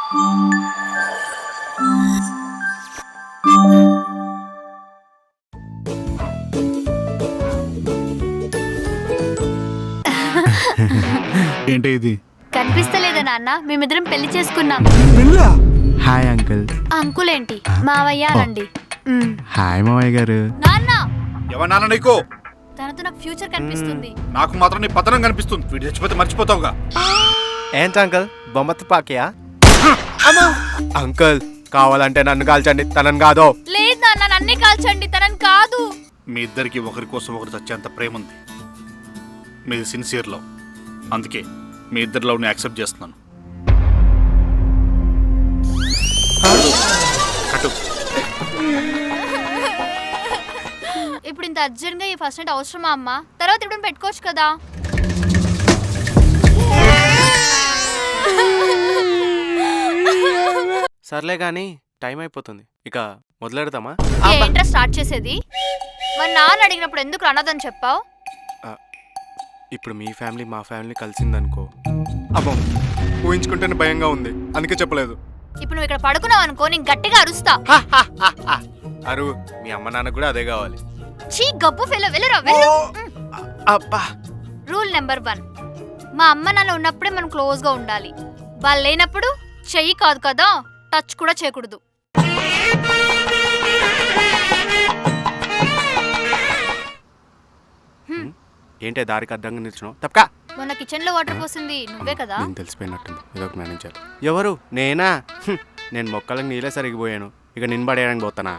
ఏంటి ఇది? కనిపిస్తలేదా నాన్న? మేమిద్దరం పెళ్లి చేసుకున్నాం. Hi uncle. అంకుల్ ఏంటి, మావయ్య రండి. హాయ్ మావయ్య గారు. నాన్న, ఎవరన్నా నీకు? తనతో నాకు ఫ్యూచర్ కనిపిస్తుంది. నాకు మాత్రం నీ పతనం కనిపిస్తుంది. వీడు చచ్చిపోతే మర్చిపోతావుగా. ఏంటి అంకుల్, బొమ్మ తుపాకియా? అంకుల్ కావాలంటే నన్ను కాల్చండి, తనని కాదో. లేదు నాన్న, నన్నే కాల్చండి, తనని కాదు. మీ ఇద్దరికి ఒకరి కోసం ఒకరు చచ్చేంత ప్రేమ ఉంది. మీది సిన్సియర్ లవ్. అందుకే మీ ఇద్దరి లవ్ని యాక్సెప్ట్ చేస్తున్నాను. కట్టు. ఇప్పుడు ఇంత అర్జెంట్ గా ఈ ఫస్ట్ నైట్ అవసరమా అమ్మా? తర్వాత ఇప్పుడు పెట్టుకోవచ్చు కదా. సర్లే గాని టైం అయిపోతుంది, ఇక మొదలెడతామా? ఏంట్రా స్టార్ట్ చేసేది? మరి నాన్న అడిగినప్పుడు ఎందుకు రానదని చెప్పావు? ఇప్పుడు మీ ఫ్యామిలీ మా ఫ్యామిలీ కలిసిందనుకో, అబ్బో ఊహించుకుంటేనే భయంగా ఉంది, అందుకే చెప్పలేదు. ఇప్పుడు నువ్వు ఇక్కడ పడుకున్నావు అనుకో, నేను గట్టిగా అరుస్తా. అరు, మీ అమ్మ నాన్న కూడా అదే కావాలి. చీ గబ్బు ఫెలో, వెళ్ళరా వెళ్ళు. అబ్బా. రూల్ నెంబర్ 1, మా అమ్మ నాన్న ఉన్నప్పుడే మనం క్లోజ్ గా ఉండాలి. వాళ్ళు లేనప్పుడు చెయ్యి కాదు కదా, టచ్ కూడా చేయకూడదు. ఏంటే దారికి అడ్డంగా నిల్చున్నావు? తప్పకా. మొన్న కిచెన్ లో వాటర్ పోసింది నువ్వే కదా? నేను తెలిసిపోయినట్టుంది, ఏదో ఒక మేనేజ్ చేయాలి. ఎవరు? నేనా? నేను మొక్కలకు నీళ్ళే సరిగిపోయాను, ఇక నిన్ను పడేయడానికి పోతానా?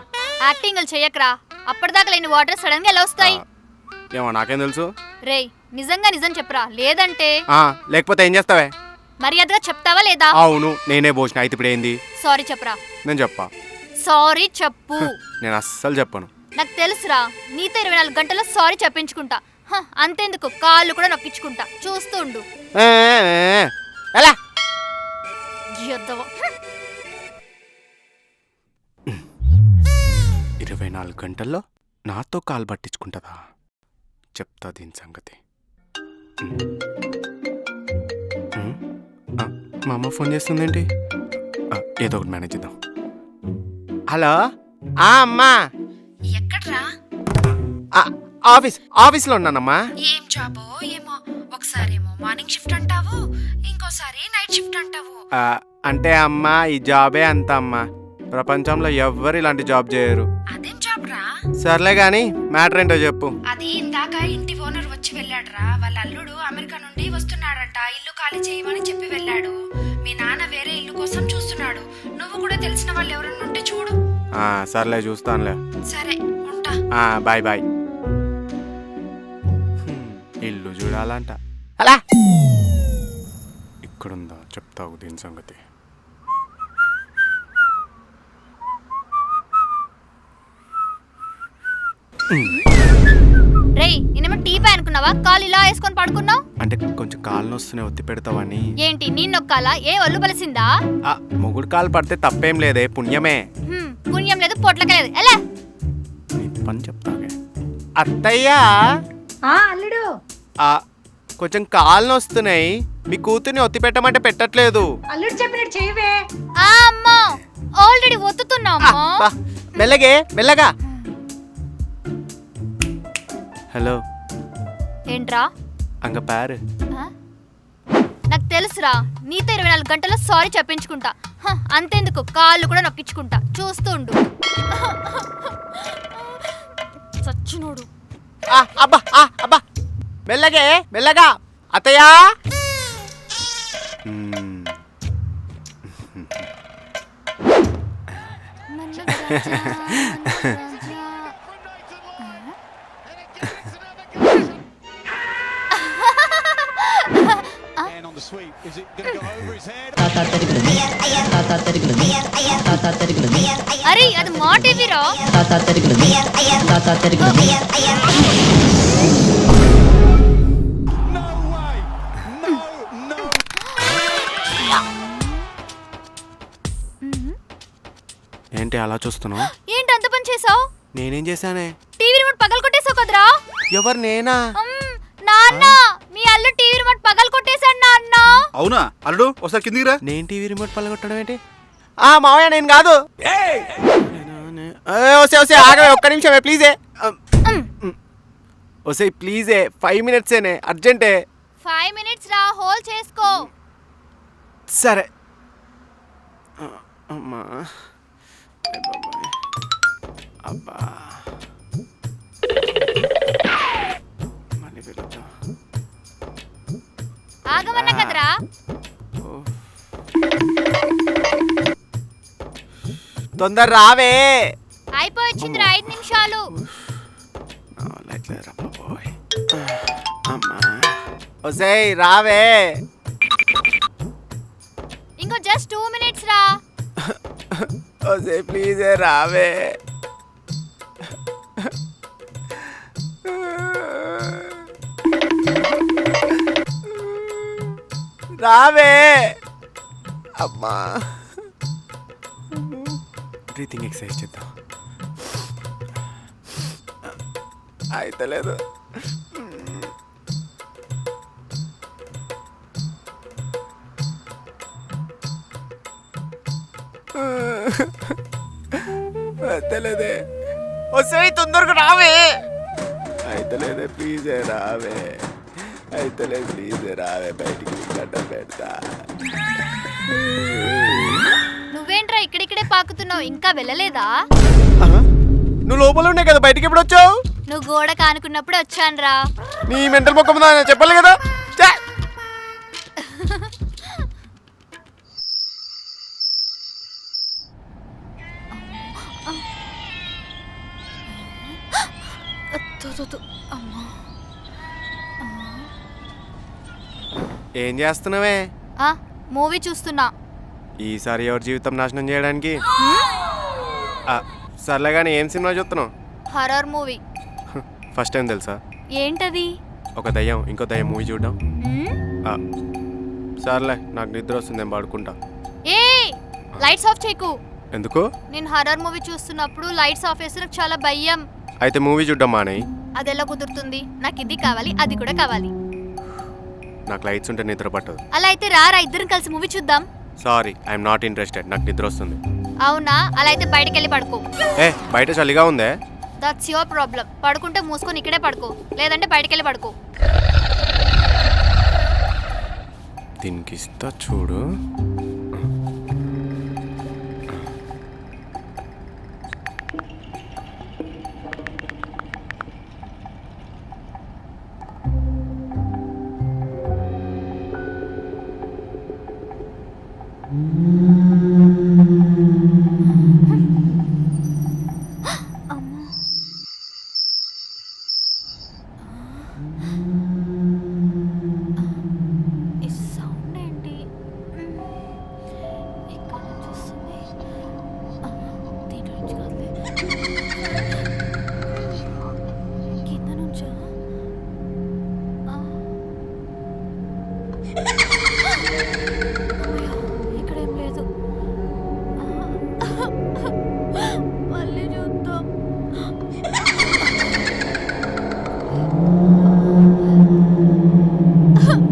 యాక్టింగ్ చెయ్యకరా, అప్పటిదాకా లేని వాటర్ సడన్ గా ఎలా వస్తాయి? ఏమో నాకేం తెలుసు. రేయ్ నిజంగా నిజం చెప్పరా, లేదంటే లేకపోతే ఏం చేస్తావే? మర్యాదగా చెప్తావా లేదా? అవును, నేనే పోసిన. అయితే ఇప్పుడు ఏంది? సారీ చెప్పరా. నేను చెప్పా. సారీ చెప్పు. నేను అస్సలు చెప్పను. నాకు తెలుసురా, నీతో 24 గంటల్లో సారీ చెప్పించుకుంటా. అంతేందుకు కాళ్ళు కూడా నొక్కించుకుంటా, చూస్తూ ఉండు. ఎలా? 24 గంటల్లో నాతో కాలు పట్టించుకుంటుందా? చెప్తా దీని సంగతి. మా అమ్మ ఫోన్ చేస్తుందేంటి? ఏదో ఒకటి మేనేజ్ చేద్దాం. హలో అమ్మా. ఎక్కడ్రా? ఆఫీస్లో ఉన్నానమ్మా. ఏం జాబో ఏమో, ఒకసారేమో మార్నింగ్ షిఫ్ట్ అంటావు, ఇంకోసారి నైట్ షిఫ్ట్ అంటావు. అంటే అమ్మా, ఈ జాబే అంత అమ్మా. ప్రపంచంలో ఎవ్వరు ఇలాంటి జాబ్ చేయరు. అదేం జాబ్ రా? సర్లే గాని మ్యాటర్ ఏంటో చెప్పు. అది ఇందాక ఇంటి ఓనర్ వచ్చి వెళ్ళాడురా. వాళ్ళ అల్లుడు అమెరికా నుండి వస్తున్నాడంట, ఇల్లు ఖాళీ చేయమని చెప్పి వెళ్ళాడు. మీ నాన్న వేరే ఇల్లు కోసం చూస్తున్నాడు. నువ్వు కూడా తెలిసిన వాళ్ళు ఎవరన్నా ఉంటే చూడు. సర్లే చూస్తానులే. సరే ఉంటా. Bye bye. ఇల్లు చూడాలంట. అలా ఇక్కడుందా? చెప్తావు దీని సంగతి. రేయ్ నేనేమో టీ పై అనుకున్నావా? కాలు ఇలా వేసుకొని పడుకున్నావు అంటే కొంచెం కాళ్ళు వస్తూనే ఒత్తి పెడతావని. ఏంటి నీ నొక్కాలా? ఏ ఒళ్ళు బలిసిందా? మొగుడు కాలు పడితే తప్పేం లేదే, పుణ్యమే. పుణ్యం లేదు, పొట్లకలేదు. ఎలా పని చెప్తాగే. అత్తయ్యా, అల్లుడు కొంచెం కాళ్ళు వస్తున్నాయి, మీ కూతుర్ని ఒత్తి పెట్టమంటే పెట్టట్లేదు. అల్లుడు చెప్పినట్టు చేయవే. అమ్మా ఆల్రెడీ ఒత్తుతున్నామ్మా. మెల్లగే మెల్లగా. హలో ఏంట్రా? అంగ పారు. నాకు తెలుసురా, నీతో 24 గంటల్లో సారీ చెప్పించుకుంటా. అంతేందుకు కాళ్ళు కూడా నొక్కించుకుంటా, చూస్తూ ఉండు. చచ్చినోడు. అబ్బా అబ్బా, మెల్లగే మెల్లగా. అత్తయ్యా. అరే అది మా టీవీరా. ఏంటి అలా చూస్తున్నావు? ఏంటి అంత పని చేసావు? నేనేం చేశానే? టీవీ రిమోట్ పగలు కొట్టేసావు కదరా. ఎవరు? నేనా? నాన్న, మీ అల్లు టీవీ రిమోట్ పగలు కొట్టేశాడు నాన్న. అవునా అల్లుడు ఒకసారి కిందికి రా. నేను టీవీ రిమోట్ పలగొట్టడం ఏంటి? మావయ్య నేను కాదు. వస్తే ఆగవే, ఒక్క నిమిషమే ప్లీజే. వస్తే ప్లీజే, 5 minutesనే, అర్జెంటే. 5 minutes రా, హోల్ చేసుకో. సరే అమ్మా. అబ్బా మళ్ళీ పిలుద్దాం. ఆగమన్నా కదరా. తొందర రావే. అయిపోయిందిరా 5 నిమిషాలు. అమ్మా ఒసేయ్ రావే. ఇంకో జస్ట్ 2 minutes రా. ఒసేయ్ ప్లీజే రావే. రావే అమ్మా. బ్రీతింగ్ ఎక్సర్సైజ్ చేద్దాం. అయితలేదు. అయితలేదే. వస్తాయి తొందరగా రావే. అయితలేదే ప్లీజే రావే. అయితలేదు ప్లీజే రావే. బయటికి గడ్డ పెడతా. నువ్వేంట్రా ఇక్కడిక్కడే పాకుతున్నావు, ఇంకా వెళ్ళలేదా? నువ్వు లోపల ఉండే కదా, బయటికి ఎప్పుడు వచ్చావు? నువ్వు గోడ కానుకున్నప్పుడు వచ్చానురా. నీ మెంటల్ మొక్క ముందా చెప్పాలి కదా. ఏం చేస్తున్నావే? మూవీ చూస్తున్నా. ఈసారి ఎవరి జీవితం నాశనం చేయడానికి? సర్లే కానీ ఏం సినిమా చూస్తున్నావు? Horror movie. ఫస్ట్ టైం తెలుసా? ఏంటది? ఒక దయ్యం ఇంకో దయ్యం మూవీ చూడడం. సర్లే నాకు నిద్ర వస్తుంది, నేను పడుకుంటా. ఏ లైట్స్ ఆఫ్ చేయకు. ఎందుకు? నేను హర్రర్ మూవీ చూస్తున్నప్పుడు లైట్స్ ఆఫ్ చేస్తే నాకు చాలా భయం. అయితే మూవీ చూడడం మానేయ్. అది ఎలా కుదురుతుంది? నాకు ఇది కావాలి, అది కూడా కావాలి. నాకు లైట్స్ ఉంటే నిద్ర పట్టదు. అలా అయితే రారా, ఇద్దరం కలిసి మూవీ చూద్దాం. Sorry, I'm not interested. నాకు నిద్ర వస్తుంది. అవునా? అలా అయితే బయటికి వెళ్ళి పడుకో. బయట చలిగా ఉందే. That's your problem. పడుకుంటే మూసుకొని ఇక్కడే పడుకో, లేదంటే బయటికి వెళ్ళి పడుకో. దీనికి ఇస్తా చూడు. ఇక్కడేం లేదు. మళ్ళీ చూద్దాం.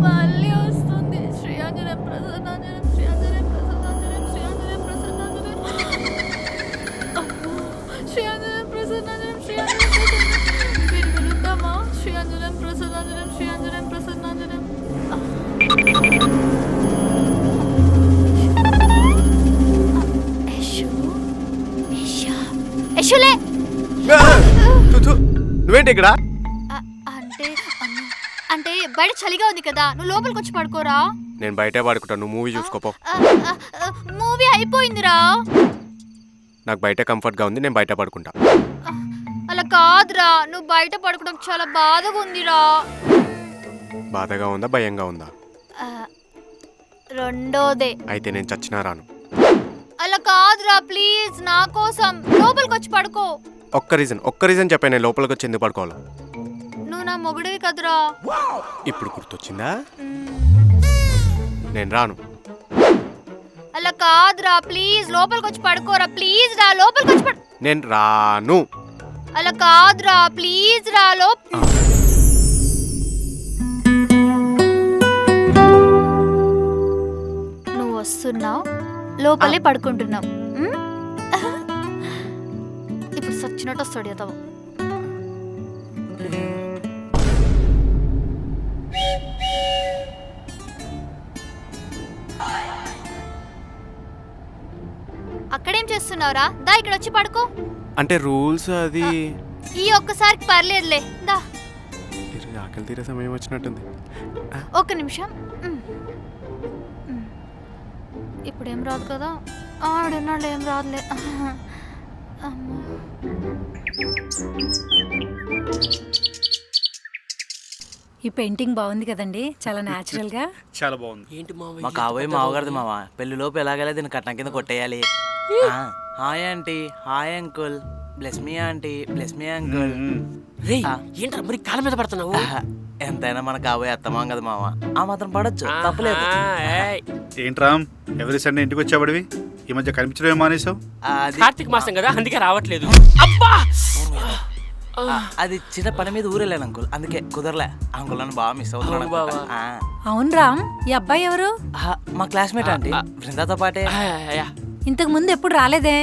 మళ్ళీ వస్తుంది. శ్రీయాంజనేయం ప్రసన్నాంజనేయం, శ్రీయాంజనేయం ప్రసన్నాంజనేయం, శ్రీయాంజనేయం ప్రసన్నాంజనేయం, శ్రీయాంజనేయం ప్రసన్నాంజనేయం, శ్రీయాంజనేయం ప్రసన్నాంజనేయం. మీరు వినుద్దామా? శ్రీయాంజనేయం ప్రసన్నాంజనేయం, శ్రీయాంజనేయం ప్రసన్నాంజనేయం. నువ్వేంటి ఇక్కడ? అంటే బయట చలిగా ఉంది కదా, నువ్వు లోపలికి వచ్చి పడుకోరా. నేను బయటే పడుకుంటా, నువ్వు మూవీ చూసుకోపో. మూవీ అయిపోయిందిరా. నాకు బయట కంఫర్ట్ గా ఉంది, నేను బయట పడుకుంటా. అలా కాదురా, నువ్వు బయట పడుకోవడం చాలా బాధగా ఉందిరా. బాధగా ఉందా భయంగా ఉందా? రెండోదే. అయితే నేను చచ్చినా రాను. అలా కాదురా, ప్లీజ్ నా కోసం లోపలికి వచ్చి పడుకో. ఒక్క రీజన్ చెప్పాను, నేను లోపలికి వచ్చి ఎందుకు పడుకోవాలి? నువ్వు నా మొగుడివి కదరా. ఇప్పుడు గుర్తొచ్చిందా? నేను రాను. అలా కాదురా, ప్లీజ్ లోపలికి వచ్చి పడుకోరా. ప్లీజ్ రా, లోపలికి వచ్చి పడు. నేను రాను. అలా కాదురా, ప్లీజ్ రా. వస్తున్నావు, లోపలే పడుకుంటున్నావు. ఉమ్? ఇప్పుడు సచ్చినట్టు వస్తాడు అతవు. అక్కడేం చేస్తున్నావురా? దా ఇక్కడ వచ్చి పడుకో. అంటే రూల్స్ అది ఈ ఒక్కసారికి పర్లేదులే, దా. ఆకలి తీరే సమయం వచ్చినట్టుంది. ఒక్క నిమిషం. ఇప్పుడేం రాదు కదా, ఆడున్నాడు, ఏం రాదులే. అమ్మో. ఈ పెయింటింగ్ బాగుంది కదండి, చాలా న్యాచురల్ గా. చాలా బాగుంది. ఏంటి మావ మా కాబోయే మావగారిది మావ పెళ్లిలోపు ఎలాగైనా దీన్ని కట్నం కింద కొట్టేయాలి. Hi aunty, hi uncle, bless me aunty, bless me uncle. రే ఏంట్రా మరి కాళ్ళ మీద పడుతున్నావు? ఎంతైనా మన కాబోయే అత్తమాం కదా మావ, ఆ మాత్రం పడొచ్చు, తప్పలేదు. ఏంట్రా ఎవరి సండే ఇంటికి వచ్చాబడివి? ఈ మధ్య కనిపించడమే మానేసావు. అది కార్తీక మాసం కదా అందుకే రావట్లేదు. అబ్బా అది చిన్న పని మీద ఊరెళ్ళాను అంకుల్, అందుకే కుదరలే. అంకుల్ నన్ను బాగా మిస్ అవుతున్నాను బావా. అనుకుంటా. అవును రామ్, ఈ అబ్బాయి ఎవరు? మా క్లాస్మేట్ ఆంటీ, బృందాతో పాటే. ఇంతకు ముందు ఎప్పుడు రాలేదే?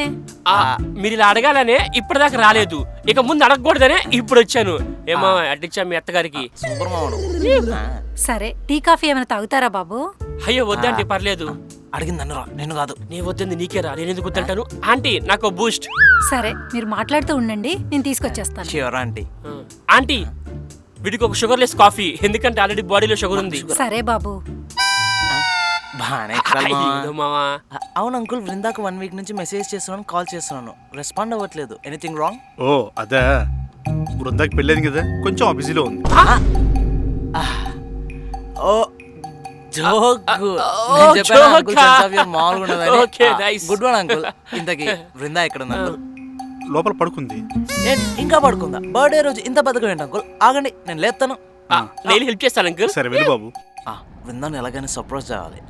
మీరు ఇలా అడగాలనే ఇప్పటిదాకా రాలేదు, ఇక ముందు అడగకూడదనే ఇప్పుడు వచ్చాను. ఏమో అడ్డిచ్చా మీ అత్తగారికి. సూపర్ మావను. సరే, టీ కాఫీ ఏమైనా తాగుతారా బాబు? అయ్యో వద్దంటే పర్లేదు. అడిగింది నన్ను రా, నేను కాదు. నీ వద్దంది నీకేరా, నేను ఎందుకు వద్దంటాను? ఆంటీ నాకు బూస్ట్. సరే, మీరు మాట్లాడుతూ ఉండండి, నేను తీసుకొచ్చేస్తాను. Sure aunty. ఆంటీ వీడికి ఒక షుగర్లెస్ కాఫీ, ఎందుకంటే ఆల్రెడీ బాడీలో షుగర్ ఉంది. సరే బాబు. బాగానే ఎక్కాలి మావా. అయ్యో మావా. అవును అంకుల్, బృందాకు 1 వీక్ నుంచి మెసేజ్ చేస్తున్నాను, కాల్ చేస్తున్నాను, రెస్పాండ్ అవ్వట్లేదు. Anything wrong? ఓ అదే, బృందాకి పెళ్ళేది కదా, కొంచెం బిజీలో ఉంది. ఓ joke. Okay, nice. Good one uncle. ఇంతకి బృందా ఎక్కడ ఉంది అంకుల్? లోపల పడుకుంది. ఏంటి ఇంకా పడుకుందా? బర్త్డే రోజు ఇంత బతకం ఏంటి అంకుల్? ఆగండి, నేను లేస్తాను. నేను హెల్ప్ చేస్తాను అంకుల్. సరే వెళ్ళు బాబు. బృందాన్ని ఎలాగైనా సర్ప్రైజ్ చేయాలి.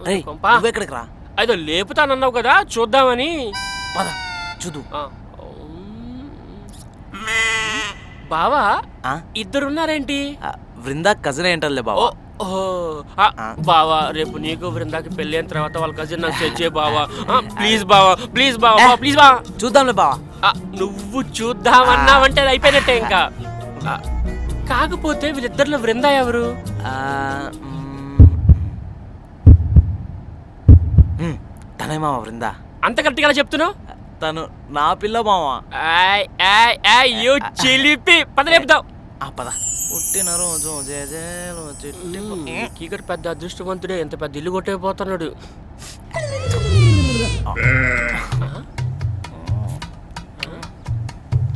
రేయ్, నువ్వెక్కడికి రా? అదో లేపుతానన్నావు కదా, చూద్దామని. పద చూద్దు. బావా ఇద్దరున్నారేంటి? బృందా కజిన్ ఏంటలే బాబా. బావా రేపు నీకు బృందాకి పెళ్ళి అయిన తర్వాత వాళ్ళ కజిన్ నాకు సెట్ చేయ బావా. ప్లీజ్ బావా, ప్లీజ్ బావా, ప్లీజ్ బావా. చూద్దాంలే బావా. నువ్వు చూద్దామన్నావంటే అది అయిపోయినట్టే ఇంకా. కాకపోతే వీళ్ళిద్దరిలో బృందా ఎవరు? తనే మామ బృందా. అంత గట్టిగా చెప్తున్నావు? తను నా పిల్ల మావా. చిలిపి పద లేపుదాం. పద. పుట్టిన రోజు కీకటి పెద్ద అదృష్టవంతుడే, ఎంత పెద్ద ఇల్లు కొట్టేపోతున్నాడు.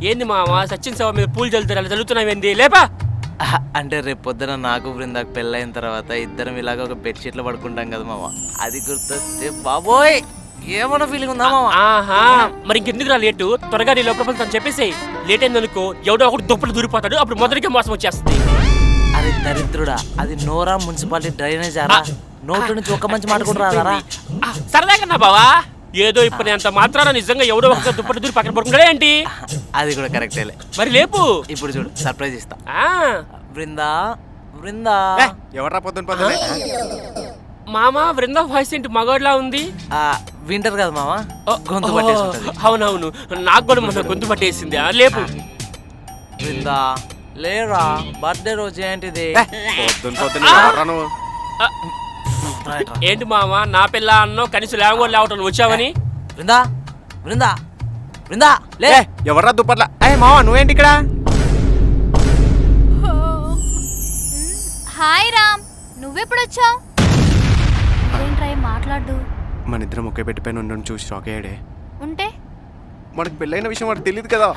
ఏంది మావా సచిన్ సభ మీద పూలు చల్లుతారు, అలా చల్లుతున్నావేంది? లేపా. అంటే రేపు పొద్దున నాకు బృందాకు పెళ్ళైన తర్వాత ఇద్దరం ఇలాగ ఒక బెడ్షీట్లో పడుకుంటాం కదా మామ, అది గుర్తొస్తే బాబోయ్ ఏమన్నా ఫీలింగ్ ఉందా మామ. ఆహా, మరి ఇంకెందుకు రా లేటు? త్వరగా నీ లోపల తను చెప్పేసి. లేట్ అయిందనుకో ఎవడో ఒకటి దుప్పలు దూరిపోతాడు, అప్పుడు మొదటికే మోసం వచ్చేస్తుంది. అరే దరిద్రుడా, అది నోరా మున్సిపాలిటీ డ్రైనేజ్ ఆరా, నోట్ల నుంచి ఒక్క మంచి మాట కూడా రాదారా? సరదాగా బావా, ఏదో ఇప్పుడు అంత మాత్రాన నిజంగా ఎవడో ఒక దుప్పటి దూరి పక్కన పడుకుంటాడే ఏంటి? అది కూడా కరెక్టేలే. మరి లేపు. ఇప్పుడు చూడు సర్ప్రైజ్ ఇస్తా. బృందా, బృందా. ఎవరా పొద్దున పొద్దునే? మామా బృందా వాయిస్ ఏంటి మగోడ్లా ఉంది? వింటర్ కదా మామ, గొంతు పట్టేసి. అవునవును, నాకు కూడా మొన్న గొంతు పట్టేసింది. లేపు. బృందా లేరా, బర్త్డే రోజు ఏంటిది? పొద్దున పొద్దున ఏంటి మామ నా పిల్ల అన్నో కనీసం లేవగో లేవటం వచ్చావని? బృందా, బృందా, బృందా లే. ఎవర్రా దుప్పట్ల? మావా నువ్వేంటి ఇక్కడ? హాయ్ రామ్, నువ్వెప్పుడు వచ్చావు? ఏంట్రా మాట్లాడు. మన ఇద్దరం ఒకే పెట్టి పైన ఉండడం చూసి షాక్ అయ్యాడే. ఉంటే మనకు పెళ్ళైన విషయం వాడికి తెలియదు కదా.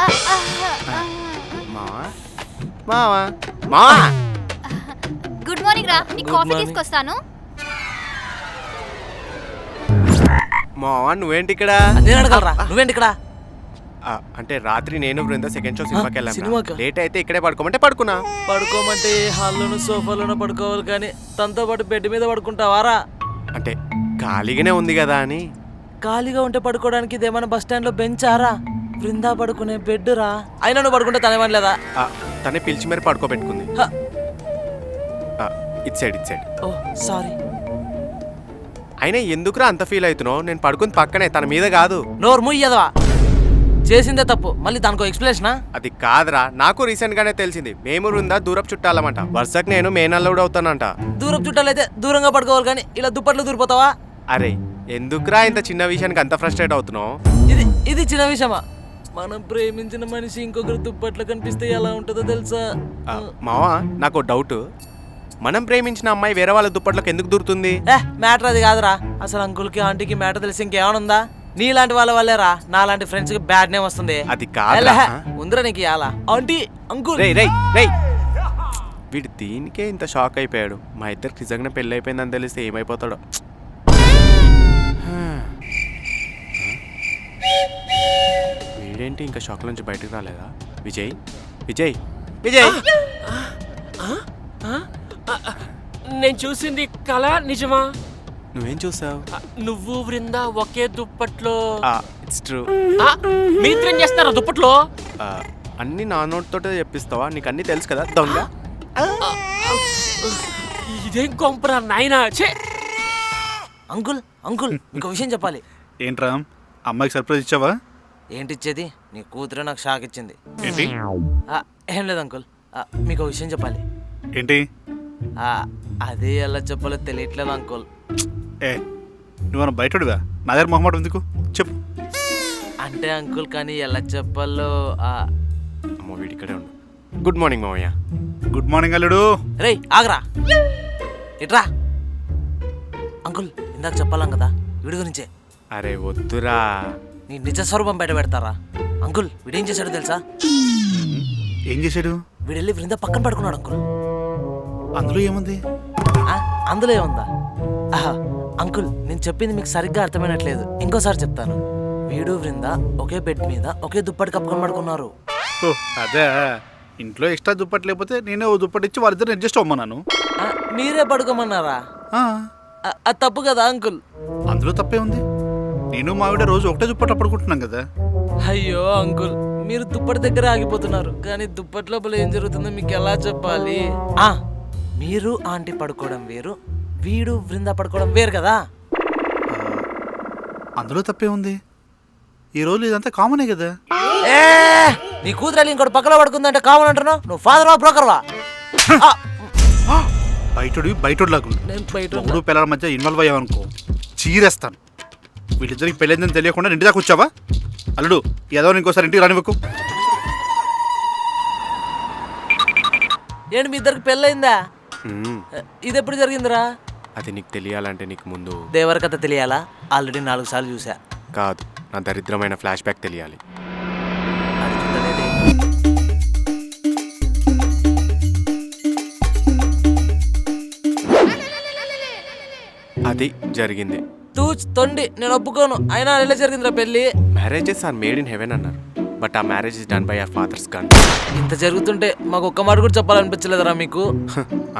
మావా, మావా, మావా. గుడ్ మార్నింగ్ రా, నీ కాఫీ తీసుకొస్తాను. మావా నువ్వేంటి ఇక్కడ? నేను అడగలరా, నువ్వేంటి ఇక్కడ? అంటే రాత్రి నేను బృందా సెకండ్ షో సినిమాకి వెళ్ళాను. సినిమాకా? లేట్ అయితే ఇక్కడే పడుకోమంటే పడుకున్నా. పడుకోమంటే హాల్లోనూ సోఫాలోనూ పడుకోవాలి కానీ తనతో పాటు బెడ్ మీద పడుకుంటావారా? అంటే ఖాళీగానే ఉంది కదా అని. ఖాళీగా ఉంటే పడుకోవడానికి ఇదేమైనా బస్ స్టాండ్ లో బెంచారా? బృందా పడుకునే బెడ్ రా. అయినా నువ్వు పడుకుంటే తనేమని లేదా? తనే పిలిచి మరి పడుకోబెట్టుకుంది. It side, it side. Oh sorry. అయినా ఎందుకురా అంత ఫీల్ అవుతున్నావు? నేను పడుకుని పక్కనే, తన మీద కాదు. నోరు ముయ్యదవా, చేసిందే తప్పు, మళ్ళీ దానికో ఎక్స్ప్లెనేషనా? అది కాదురా, నాకు రీసెంట్ గానే తెలిసింది. మేము బృందా దూరపు చుట్టాలమంట. వరుసకు నేను మేనల్లుడు అవుతానంట. దూరపు చుట్టాలైతే దూరంగా పడుకోవాలి కానీ ఇలా దుప్పట్లు దూరిపోతావా? అరే ఎందుకురా ఇంత చిన్న విషయానికి అంత ఫ్రస్ట్రేట్ అవుతున్నావు? ఇది చిన్న విషయమా? మనం ప్రేమించిన మనిషి ఇంకొకరు దుప్పట్లు కనిపిస్తే ఎలా ఉంటుందో తెలుసా? మావా నాకు డౌట్, మనం ప్రేమించిన అమ్మాయి వేరే వాళ్ళ దుప్పట్లకు ఎందుకు దూరుతుంది? మ్యాటర్ అది కాదురా. అసలు అంకుల్కి ఆంటీకి మ్యాటర్ తెలిసి ఇంకేమైనా ఉందా? నీలాంటి వాళ్ళ వల్లేరా నాలాంటి ఫ్రెండ్స్ కి బ్యాడ్ నేమ్ వస్తుంది. అది కాదురా. ఉందిరా నీకు ఇయాలా ఆంటీ అంకుల్. రేయ్ రేయ్ రేయ్, వీడు దీనికే ఇంత షాక్ అయిపోయాడు. మా ఇద్దరికి నిజంగానే పెళ్ళి అయిపోయిందని తెలిస్తే ఏమైపోతాడో. వీడేంటి ఇంకా షాక్ నుంచి బయటకు రాలేదా? విజయ్ విజయ్ విజయ్, నేను చూసింది కళ నిజమా? నువ్వేం చూసావు? నువ్వు బృందా ఒకే దుప్పట్లో. It's true. మీ ఇద్దరేం చేస్తారా దుప్పట్లో? అన్ని నా నోటితోటే చెప్పిస్తావా? నీకు అన్ని తెలుసు కదా దొంగ. ఇదేం కొంపరా నాయనా. అంకుల్ అంకుల్ ఇంకో విషయం చెప్పాలి. ఏంట్రా అమ్మాయికి సర్ప్రైజ్ ఇచ్చావా? ఏంటి ఇచ్చేది? నీ కూతురే నాకు షాక్ ఇచ్చింది. ఏంటి ఏం లేదు అంకుల్, మీకు ఒక విషయం చెప్పాలి. ఏంటి? అదే ఎలా చెప్పాలో తెలియట్లేదు అంకుల్. ఏ నువ్వు బయటడివా? నా దగ్గర మొహమాట ఎందుకు చెప్పు. అంటే అంకుల్ కానీ ఎలా చెప్పాలో. అమ్మ వీడి ఇక్కడే ఉండు. గుడ్ మార్నింగ్ మావయ్య. గుడ్ మార్నింగ్ అల్లుడు. రేయ్ ఆగరా, ఇట్రా. అంకుల్ ఇందాక చెప్పాలం కదా వీడి గురించే. అరే వద్దురా. నీ నిజ స్వరూపం బయట పెడతారా? అంకుల్ వీడేం చేశాడో తెలుసా? ఏం చేశాడు? వీడెళ్ళి బృంద పక్కన పడుకున్నాడు అంకుల్. అందులో ఏముంది? అందులో ఏముందా? అంకుల్ నేను చెప్పింది మీకు సరిగ్గా అర్థమైనట్లేదు, ఇంకోసారి చెప్తాను. వీడు బృంద ఒకే బెడ్ మీద ఒకే దుప్పటి కప్పుకొని పడుకున్నారు. ఓ అదే, ఇంట్లో ఎక్స్ట్రా దుప్పటి లేకపోతే నేనే ఓ దుప్పటి ఇచ్చి వాళ్ళిద్దరు అడ్జస్ట్ అవ్వమన్నాను. మీరే పడుకోమన్నారా? అది తప్పు కదా అంకుల్? అందులో తప్పే ఉంది. నేను మావిడ రోజు ఒకటే దుప్పటి పడుకుంటున్నాం కదా. అయ్యో అంకుల్ మీరు దుప్పటి దగ్గర ఆగిపోతున్నారు, కానీ దుప్పటి లోపల ఏం జరుగుతుందో మీకు ఎలా చెప్పాలి? మీరు ఆంటీ పడుకోవడం వేరు, వీడు బృందా పడుకోవడం వేరు కదా. అందులో తప్పే ఉంది. ఈ రోజు ఇదంతా కామనే కదా. నీ కూతురు ఇంకోటి పక్కన పడుకుందంటే కామన్ అంటున్నావు? నువ్వు ఫాదర్ వా బ్రోకర్ వా? బయటోడు లాగా పిల్లల మధ్య ఇన్వాల్వ్ అయ్యావనుకో చీరేస్తాను. వీళ్ళిద్దరికి పెళ్ళిందని తెలియకుండా ఇంటి దాకా వచ్చావా? అల్లుడు ఏదో ఇంకోసారి ఇంటికి రానివ్వకు. ఏంటి మీ ఇద్దరికి పెళ్ళయిందా? ఇది ఎప్పుడు జరిగిందిరా? అది నీకు తెలియాలంటే నీకు ముందు దేవర కథ తెలియాలా? ఆల్రెడీ 4 సార్లు చూసా. కాదు, నా దరిద్రమైన ఫ్లాష్ బ్యాక్ తెలియాలి. అది జరిగింది. తొండి నేను ఒప్పుకోను. అయినా ఎలా జరిగిందిరా పెళ్ళి? Marriages are made in heaven అన్నారు, బట్ ఆ marriage is done by our father's gun. ఇంత జరుగుతుంటే మాకు ఒక్క మాట కూడా చెప్పాలనిపించలేదురా మీకు?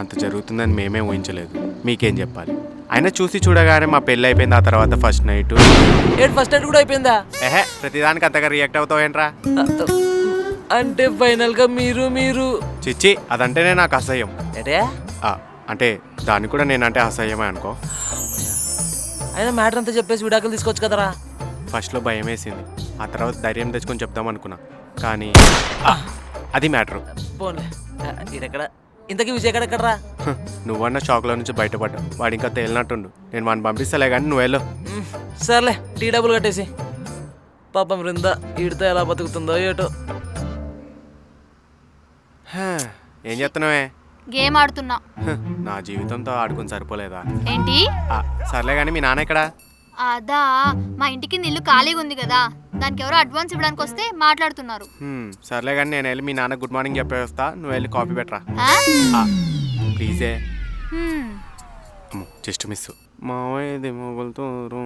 అంత జరుగుతుందని మేమే ఊహించలేదు, మీకేం చెప్పాలి? అయినా చూసి చూడగానే మా పెళ్ళి అయిపోయింది. ఆ తర్వాత ఫస్ట్ నైట్. ఫస్ట్ నైట్ కూడా అయిపోయిందా? ప్రతిదానికి అంతగా రియాక్ట్ అవుతావు ఏంట్రా? అంటే ఫైనల్ గా మీరు చిచ్చి అదంటేనే నాకు అసహ్యం. ఏటే అంటే దాన్ని కూడా నేనంటే అసహ్యమే అనుకో. అయినా మ్యాటర్ అంతా చెప్పేసి విడాకులు తీసుకోవచ్చు కదరా? ఫస్ట్లో భయం వేసింది, ఆ తర్వాత ధైర్యం తెచ్చుకొని చెప్దాం అనుకున్నా, కానీ అది మ్యాటరు. పోన్లే, ఇదెక్కడ ఇంతకీ విజయ్ ఎక్కడెక్కడరా? నువ్వన్న షాక్లో నుంచి బయటపడ్డా. వాడు ఇంకా తేలినట్టుండు. నేను వాడిని పంపిస్తలే కానీ నువ్వు వెళ్ళు. సర్లే టీ డబ్బులు కట్టేసి. పాపం బృందా ఈడితో ఎలా బతుకుతుందో ఏటో. ఏం చెప్తున్నావే? గేమ్ ఆడుతున్నా. నా జీవితంతో ఆడుకుని సరిపోలేదా? ఏంటి? సర్లే కానీ మీ నాన్న ఎక్కడా? అదా మా ఇంటికి ఇల్లు ఖాళీగా ఉంది కదా, దానికి ఎవరో అడ్వాన్స్ ఇవ్వడానికి వస్తే మాట్లాడుతున్నారు. సర్లే కానీ నేను వెళ్ళి మీ నాన్న గుడ్ మార్నింగ్ చెప్పే వస్తా. నువ్వు వెళ్ళి కాఫీ పెట్టరా ప్లీజే. Just miss. మావేది మొగులుతూరు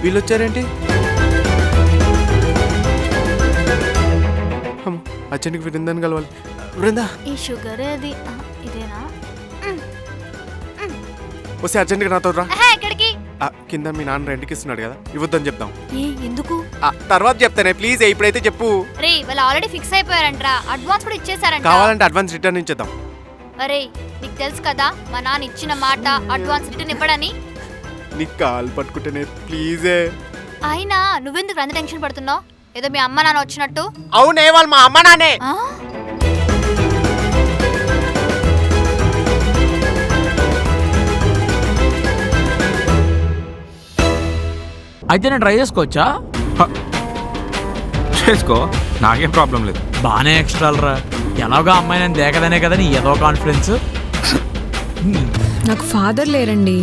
వీళ్ళు వచ్చారేంటి? అర్జెంట్కి బృందాన్ని కలవాలి. బృందా ఈ షుగర్ అది ఇదేనా? వస్తే అర్జెంట్గా నాతో రా. ఎక్కడికి? కింద మీ నాన్న రెంట్కి ఇస్తున్నాడు కదా, ఇవ్వద్దని చెప్దాం. ఏ ఎందుకు? తర్వాత చెప్తానే, ప్లీజ్ ఇప్పుడైతే చెప్పు. రే వాళ్ళు ఆల్రెడీ ఫిక్స్ అయిపోయారంట్రా, అడ్వాన్స్ కూడా ఇచ్చేసారంట. కావాలంటే అడ్వాన్స్ రిటర్న్ ఇచ్చేద్దాం. అరే నీకు తెలుసు కదా మా నాన్న ఇచ్చిన మాట అడ్వాన్స్ రిటర్న్ ఇవ్వడని. నీకు కాలు పట్టుకుంటేనే ప్లీజే. అయినా నువ్వెందుకు అంత టెన్షన్ పడుతున్నావు? ఏదో మీ అమ్మ నాన్న వచ్చినట్టు. అవునే, వాళ్ళు మా అమ్మ నానే. ఆ? అయితే నేను ట్రై చేసుకోవచ్చా? చేసుకో, నాకేం ప్రాబ్లం లేదు. బాగానే ఎక్స్ట్రాలరా. ఎలాగో అమ్మాయి నేను దేకదనే కదా నీ ఏదో కాన్ఫిడెన్స్. నాకు ఫాదర్ లేరండి.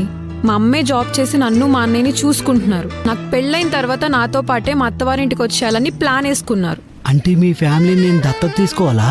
మా అమ్మే జాబ్ చేసి నన్ను మా అన్నయ్యని చూసుకుంటున్నారు. నాకు పెళ్ళైన తర్వాత నాతో పాటే మా అత్తవారింటికి వచ్చేయాలని ప్లాన్ వేసుకున్నారు. అంటే మీ ఫ్యామిలీని నేను దత్తత తీసుకోవాలా?